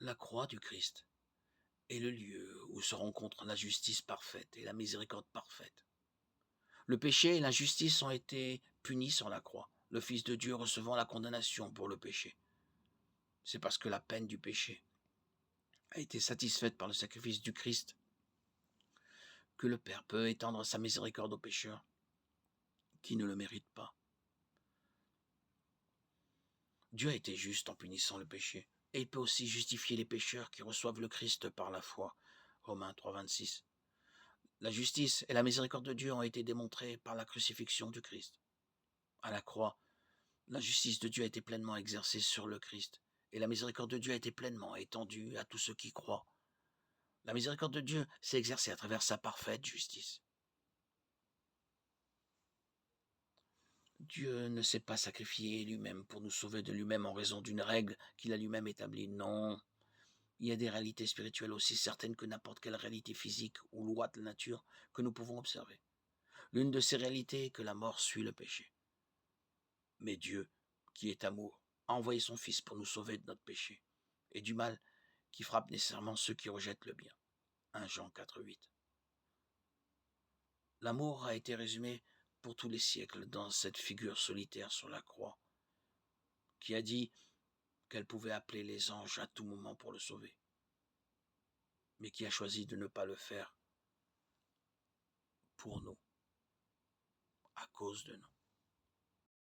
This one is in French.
La croix du Christ est le lieu où se rencontrent la justice parfaite et la miséricorde parfaite. Le péché et l'injustice ont été punis sur la croix, le Fils de Dieu recevant la condamnation pour le péché. C'est parce que la peine du péché a été satisfaite par le sacrifice du Christ que le Père peut étendre sa miséricorde aux pécheurs qui ne le méritent pas. Dieu a été juste en punissant le péché, et il peut aussi justifier les pécheurs qui reçoivent le Christ par la foi. Romains 3, 26. La justice et la miséricorde de Dieu ont été démontrées par la crucifixion du Christ. À la croix, la justice de Dieu a été pleinement exercée sur le Christ, et la miséricorde de Dieu a été pleinement étendue à tous ceux qui croient. La miséricorde de Dieu s'est exercée à travers sa parfaite justice. Dieu ne s'est pas sacrifié lui-même pour nous sauver de lui-même en raison d'une règle qu'il a lui-même établie. Non, il y a des réalités spirituelles aussi certaines que n'importe quelle réalité physique ou loi de la nature que nous pouvons observer. L'une de ces réalités est que la mort suit le péché. Mais Dieu, qui est amour, a envoyé son Fils pour nous sauver de notre péché et du mal qui frappe nécessairement ceux qui rejettent le bien. 1 Jean 4, 8. L'amour a été résumé pour tous les siècles dans cette figure solitaire sur la croix, qui a dit qu'elle pouvait appeler les anges à tout moment pour le sauver, mais qui a choisi de ne pas le faire pour nous, à cause de nous.